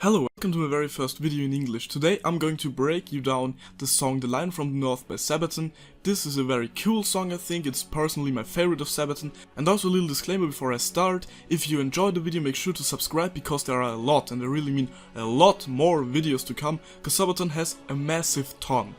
Hello, welcome to my very first video in English. Today I'm going to break you down the song The Lion from the North by Sabaton. This is a very cool song, I think. It's personally my favorite of Sabaton. And also a little disclaimer before I start: if you enjoyed the video, make sure to subscribe, because there are a lot, and I really mean a lot more videos to come, because Sabaton has a massive ton,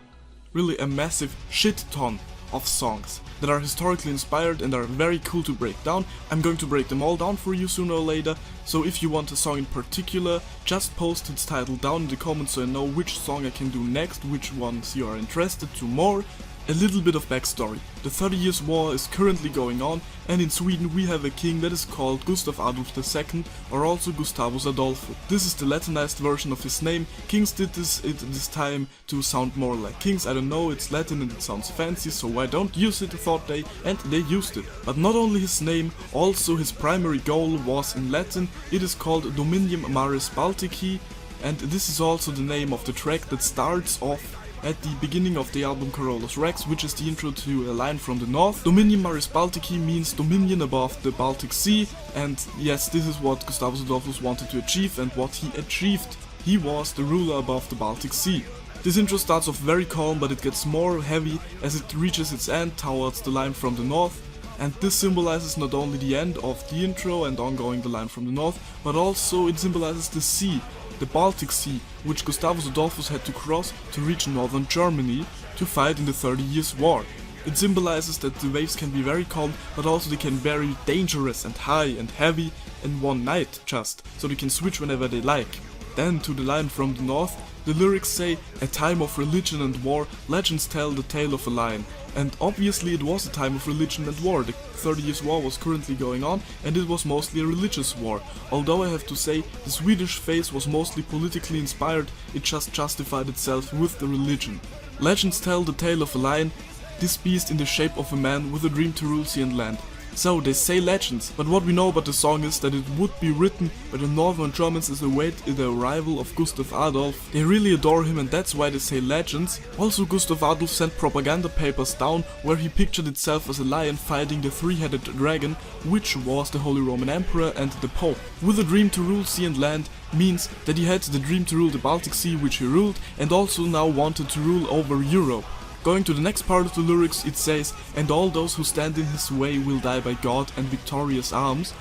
really a massive shit ton of songs that are historically inspired and are very cool to break down. I'm going to break them all down for you sooner or later, so if you want a song in particular, just post its title down in the comments so I know which song I can do next, which ones you are interested to more. A little bit of backstory. The 30 Years' War is currently going on, and in Sweden we have a king that is called Gustav Adolf II, or also Gustavus Adolphus. This is the Latinized version of his name. Kings did this at this time to sound more like kings. I don't know, it's Latin and it sounds fancy, so why don't use it, thought they, and they used it. But not only his name, also his primary goal was in Latin. It is called Dominium Maris Baltici, and this is also the name of the track that starts off at the beginning of the album Carolus Rex, which is the intro to A Lion from the North. Dominium Maris Baltici means dominion above the Baltic Sea, and yes, this is what Gustavus Adolphus wanted to achieve, and what he achieved. He was the ruler above the Baltic Sea. This intro starts off very calm, but it gets more heavy as it reaches its end towards The Lion from the North, and this symbolizes not only the end of the intro and ongoing The Lion from the North, but also it symbolizes the sea, the Baltic Sea, which Gustavus Adolphus had to cross to reach northern Germany to fight in the 30 Years' War. It symbolizes that the waves can be very calm, but also they can be very dangerous and high and heavy in one night just, so they can switch whenever they like. Then to The Lion from the North, the lyrics say, "A time of religion and war, legends tell the tale of a lion." And obviously it was a time of religion and war. The 30 Years' War was currently going on, and it was mostly a religious war. Although I have to say, the Swedish phase was mostly politically inspired, it just justified itself with the religion. Legends tell the tale of a lion, this beast in the shape of a man with a dream to rule sea and land. So they say legends, but what we know about the song is that it would be written by the northern Germans as they await the arrival of Gustav Adolf. They really adore him, and that's why they say legends. Also, Gustav Adolf sent propaganda papers down where he pictured itself as a lion fighting the three-headed dragon, which was the Holy Roman Emperor and the Pope. With a dream to rule sea and land means that he had the dream to rule the Baltic Sea, which he ruled, and also now wanted to rule over Europe. Going to the next part of the lyrics, it says, "And all those who stand in his way will die by God and victorious arms."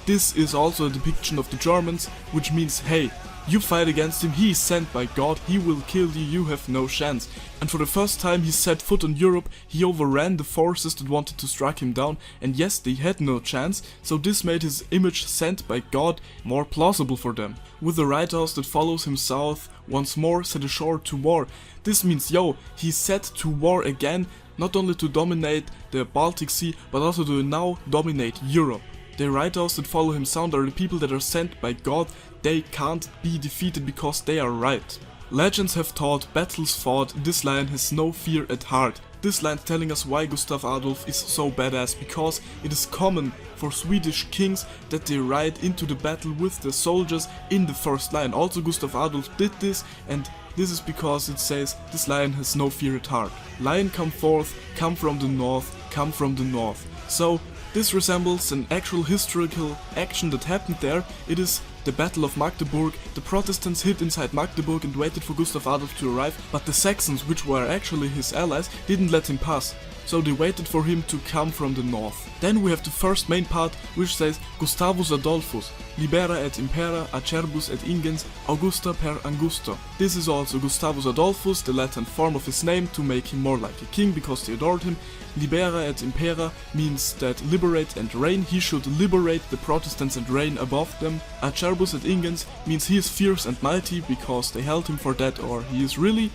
This is also a depiction of the Germans, which means, hey, you fight against him, he is sent by God, he will kill you, you have no chance. And for the first time he set foot on Europe, he overran the forces that wanted to strike him down, and yes, they had no chance, so this made his image sent by God more plausible for them. With the right house that follows him south, once more set ashore to war. This means, yo, he set to war again, not only to dominate the Baltic Sea, but also to now dominate Europe. The writers that follow him sound are the people that are sent by God. They can't be defeated because they are right. Legends have taught, battles fought, this lion has no fear at heart. This line telling us why Gustav Adolf is so badass, because it is common for Swedish kings that they ride into the battle with the soldiers in the first line. Also Gustav Adolf did this, and this is because it says, "This lion has no fear at heart." Lion come forth, come from the north, come from the north. So this resembles an actual historical action that happened there. It is the Battle of Magdeburg. The Protestants hid inside Magdeburg and waited for Gustav Adolf to arrive, but the Saxons, which were actually his allies, didn't let him pass. So they waited for him to come from the north. Then we have the first main part, which says, "Gustavus Adolphus, libera et impera acerbus et ingens Augusta per Angusto." This is also Gustavus Adolphus, the Latin form of his name, to make him more like a king because they adored him. Libera et impera means that liberate and reign. He should liberate the Protestants and reign above them. Acerbus et ingens means he is fierce and mighty because they held him for that, or he is really.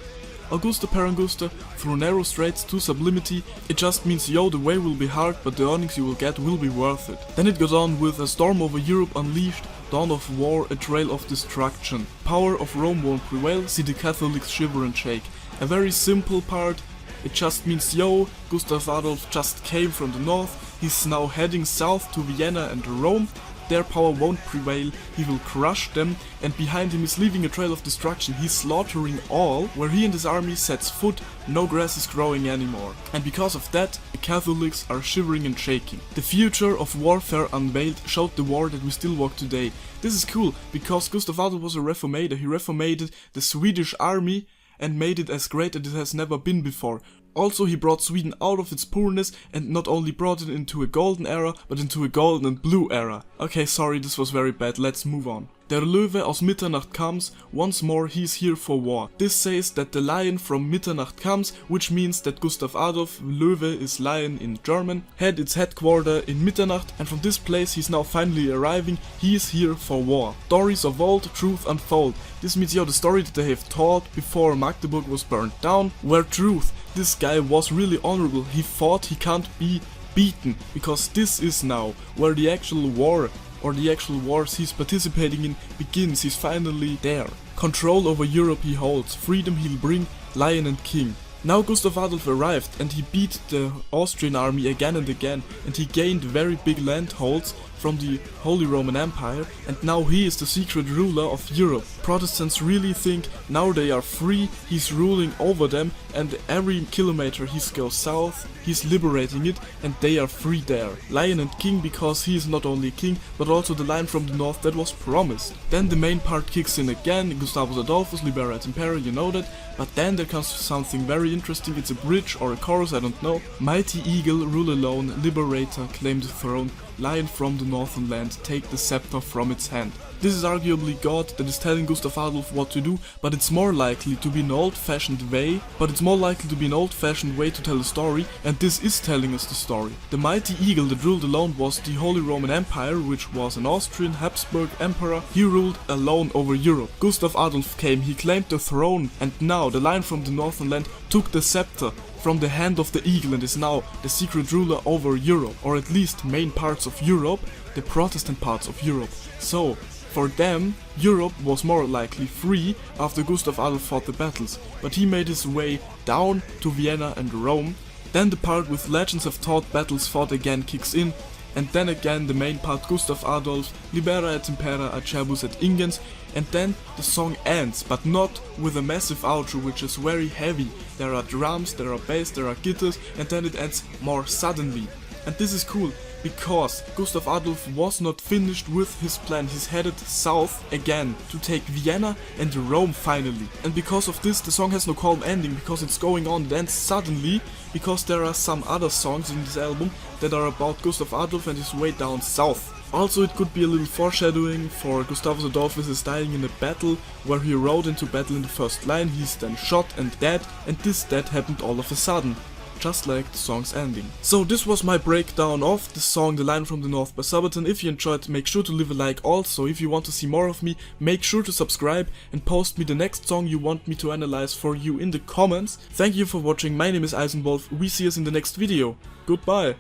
Augusta per Angusta, through narrow straits to sublimity. It just means, yo, the way will be hard, but the earnings you will get will be worth it. Then it goes on with "A storm over Europe unleashed, dawn of war, a trail of destruction. Power of Rome won't prevail, see the Catholics shiver and shake." A very simple part. It just means, yo, Gustav Adolf just came from the north, he's now heading south to Vienna and Rome, their power won't prevail, he will crush them, and behind him is leaving a trail of destruction. He's slaughtering all. Where he and his army sets foot, no grass is growing anymore. And because of that, the Catholics are shivering and shaking. The future of warfare unveiled showed the war that we still walk today. This is cool, because Gustav Adolf was a reformator. He reformated the Swedish army and made it as great as it has never been before. Also, he brought Sweden out of its poorness and not only brought it into a golden era, but into a golden and blue era. Okay, sorry, this was very bad, let's move on. Der Löwe aus Mitternacht comes, once more he's here for war. This says that the lion from Mitternacht comes, which means that Gustav Adolf, Löwe is lion in German, had its headquarters in Mitternacht, and from this place he's now finally arriving. He is here for war. Stories of old, truth unfold. This means the story that they have taught before Magdeburg was burned down, where truth, this guy was really honorable, he fought, he can't be beaten, because this is now where the actual war or the actual wars he's participating in begins. He's finally there. Control over Europe he holds, freedom he'll bring, lion and king. Now Gustav Adolf arrived and he beat the Austrian army again and again, and he gained very big landholds from the Holy Roman Empire, and now he is the secret ruler of Europe. Protestants really think now they are free, he's ruling over them, and every kilometer he goes south, he's liberating it, and they are free there. Lion and king, because he is not only king, but also the lion from the north that was promised. Then the main part kicks in again, Gustavus Adolphus, Libera et Impera, you know that, but then there comes something very interesting, it's a bridge or a chorus, I don't know. Mighty eagle, rule alone, liberator, claim the throne, lion from the northern land, take the scepter from its hand. This is arguably God that is telling Gustav Adolf what to do, but it's more likely to be an old-fashioned way, to tell a story, and this is telling us the story. The mighty eagle that ruled alone was the Holy Roman Empire, which was an Austrian Habsburg emperor. He ruled alone over Europe. Gustav Adolf came, he claimed the throne, and now the lion from the northern land took the scepter from the hand of the eagle and is now the secret ruler over Europe, or at least main parts of Europe, the Protestant parts of Europe. So, for them, Europe was more likely free after Gustav Adolf fought the battles, but he made his way down to Vienna and Rome. Then the part with legends have taught battles fought again kicks in, and then again the main part Gustav Adolf, Libera et Impera, Acerbus et Ingens, and then the song ends, but not with a massive outro which is very heavy. There are drums, there are bass, there are guitars, and then it ends more suddenly. And this is cool, because Gustav Adolf was not finished with his plan. He's headed south again to take Vienna and Rome finally. And because of this the song has no calm ending, because it's going on, it ends suddenly, because there are some other songs in this album that are about Gustav Adolf and his way down south. Also, it could be a little foreshadowing for Gustavus Adolphus is dying in a battle where he rode into battle in the first line, he's then shot and dead, and this death happened all of a sudden, just like the song's ending. So this was my breakdown of the song The Lion from the North by Sabaton. If you enjoyed, make sure to leave a like. Also, if you want to see more of me, make sure to subscribe and post me the next song you want me to analyze for you in the comments. Thank you for watching, my name is Eisenwolf, we see us in the next video. Goodbye!